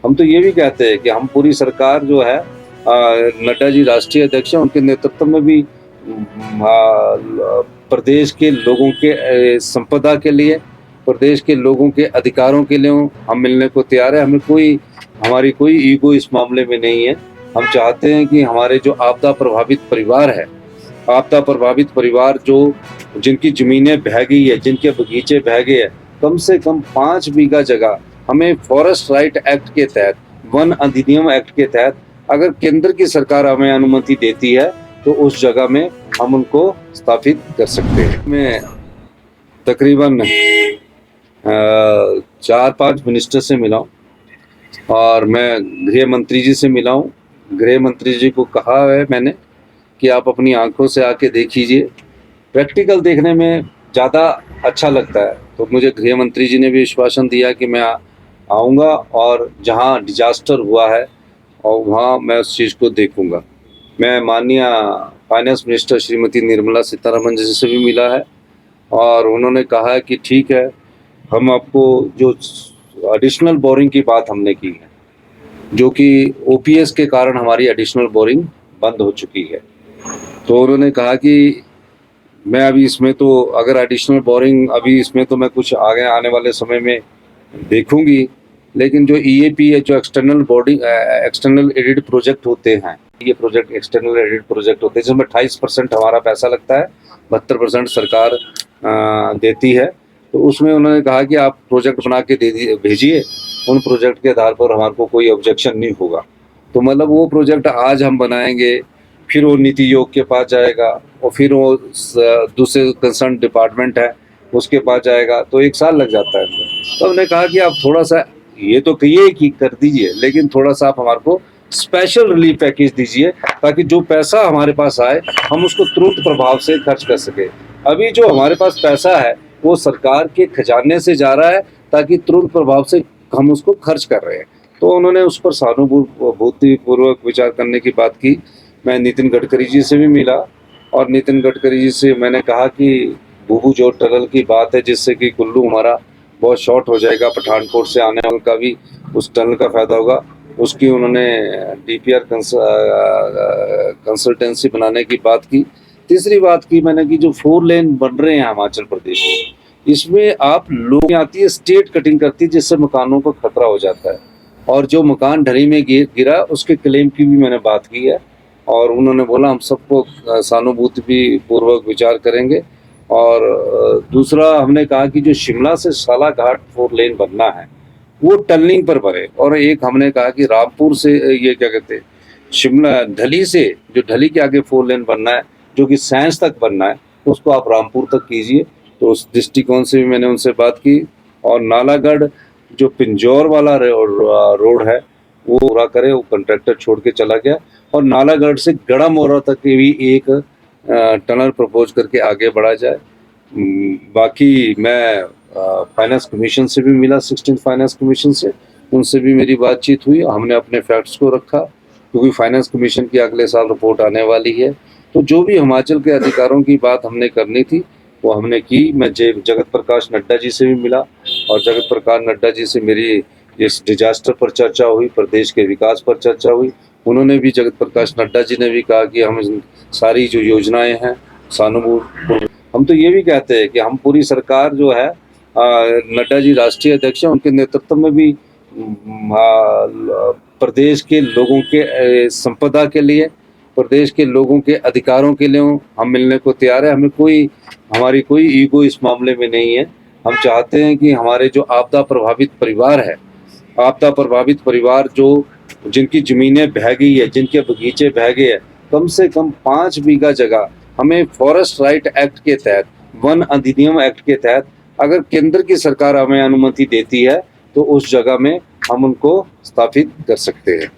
हम तो ये भी कहते हैं कि हम पूरी सरकार जो है नड्डा जी राष्ट्रीय अध्यक्ष हैं, उनके नेतृत्व में भी प्रदेश के लोगों के संपदा के लिए, प्रदेश के लोगों के अधिकारों के लिए हम मिलने को तैयार है। हमारी कोई ईगो इस मामले में नहीं है। हम चाहते हैं कि हमारे जो आपदा प्रभावित परिवार है, आपदा प्रभावित परिवार जो जिनकी ज़मीनें बह गई है, जिनके बगीचे बह गए हैं, कम से कम 5 बीघा जगह हमें फॉरेस्ट राइट एक्ट के तहत, वन अधिनियम एक्ट के तहत अगर केंद्र की सरकार हमें अनुमति देती है तो उस जगह में हम उनको स्थापित कर सकते हैं। मैं तकरीबन 4-5 मिनिस्टर से मिला हूँ और मैं गृह मंत्री जी से मिला हूँ। गृह मंत्री जी को कहा है मैंने कि आप अपनी आंखों से आके देखिए, प्रैक्टिकल देखने में ज़्यादा अच्छा लगता है। तो मुझे गृह मंत्री जी ने भी आश्वासन दिया कि मैं आऊँगा और जहाँ डिजास्टर हुआ है और वहाँ मैं उस चीज़ को देखूँगा। मैं माननीय फाइनेंस मिनिस्टर श्रीमती निर्मला सीतारमण जी से भी मिला है और उन्होंने कहा है कि ठीक है, हम आपको जो एडिशनल बोरिंग की बात हमने की है, जो कि ओपीएस के कारण हमारी एडिशनल बोरिंग बंद हो चुकी है, तो उन्होंने कहा कि मैं अभी इसमें तो अगर एडिशनल बोरिंग अभी इसमें तो मैं कुछ आगे आने वाले समय में देखूंगी, लेकिन जो ईएपी है, जो एक्सटर्नल एडिड प्रोजेक्ट होते हैं, ये प्रोजेक्ट एक्सटर्नल एडिड प्रोजेक्ट होते हैं जिसमें 28% हमारा पैसा लगता है, 72% सरकार देती है। तो उसमें उन्होंने कहा कि आप प्रोजेक्ट बना के भेजिए, उन प्रोजेक्ट के आधार पर हमारे को कोई ऑब्जेक्शन नहीं होगा। तो मतलब वो प्रोजेक्ट आज हम बनाएंगे, फिर वो नीति आयोग के पास जाएगा और फिर वो दूसरे कंसर्न डिपार्टमेंट है उसके पास जाएगा, तो 1 साल लग जाता है। तो हमने कहा कि आप थोड़ा सा ये तो कहिए कि कर दीजिए, लेकिन थोड़ा सा आप हमारे को स्पेशल रिलीफ पैकेज दीजिए ताकि जो पैसा हमारे पास आए हम उसको तुरंत प्रभाव से खर्च कर सके। अभी जो हमारे पास पैसा है वो सरकार के खजाने से जा रहा है ताकि तुरंत प्रभाव से हम उसको खर्च कर रहे हैं। तो उन्होंने उस पर सहानुभूतिपूर्वक विचार करने की बात की। मैं नितिन गडकरी जी से भी मिला और नितिन गडकरी जी से मैंने कहा कि भूभू जोड़ टनल की बात है जिससे कि कुल्लू हमारा बहुत शॉर्ट हो जाएगा, पठानकोट से आने वाले का भी उस टनल का फ़ायदा होगा। उसकी उन्होंने डीपीआर कंसल्टेंसी बनाने की बात की। तीसरी बात की मैंने कि जो 4 लेन बन रहे हैं हिमाचल प्रदेश में, इसमें आप लोग आती है स्टेट कटिंग करती है जिससे मकानों को खतरा हो जाता है, और जो मकान ढली में गिरा उसके क्लेम की भी मैंने बात की है और उन्होंने बोला हम सबको सहानुभूति भी पूर्वक विचार करेंगे। और दूसरा हमने कहा कि जो शिमला से साला घाट 4 लेन बनना है वो टनलिंग पर बने, और एक हमने कहा कि रामपुर से ये क्या कहते हैं शिमला ढली से जो ढली के आगे 4 लेन बनना है जो कि साइंस तक बनना है उसको आप रामपुर तक कीजिए। तो उस दृष्टिकोण से भी मैंने उनसे बात की। और नालागढ़ जो पिंजौर वाला रोड है वो पूरा करे, वो कॉन्ट्रैक्टर छोड़ के चला गया, और नालागढ़ से गड़ामोरा तक के भी एक टनल प्रपोज करके आगे बढ़ा जाए। बाकी मैं फाइनेंस कमीशन से भी मिला, 16 फाइनेंस कमीशन से, उनसे भी मेरी बातचीत हुई। हमने अपने फैक्ट्स को रखा क्योंकि फाइनेंस कमीशन की अगले साल रिपोर्ट आने वाली है। तो जो भी हिमाचल के अधिकारों की बात हमने करनी थी वो हमने की। मैं जगत प्रकाश नड्डा जी से भी मिला और जगत प्रकाश नड्डा जी से मेरी इस डिजास्टर पर चर्चा हुई, प्रदेश के विकास पर चर्चा हुई। उन्होंने भी, जगत प्रकाश नड्डा जी ने भी कहा कि हम सारी जो योजनाएं हैं सहानुभूति, हम तो ये भी कहते हैं कि हम पूरी सरकार जो है नड्डा जी राष्ट्रीय अध्यक्ष हैं, उनके नेतृत्व में भी प्रदेश के लोगों के संपदा के लिए, प्रदेश के लोगों के अधिकारों के लिए हम मिलने को तैयार है। हमारी कोई ईगो इस मामले में नहीं है। हम चाहते हैं कि हमारे जो आपदा प्रभावित परिवार है, आपदा प्रभावित परिवार जो जिनकी ज़मीनें बह गई है, जिनके बगीचे बह गए हैं, कम से कम 5 बीघा जगह हमें फॉरेस्ट राइट एक्ट के तहत, वन अधिनियम एक्ट के तहत अगर केंद्र की सरकार हमें अनुमति देती है तो उस जगह में हम उनको स्थापित कर सकते हैं।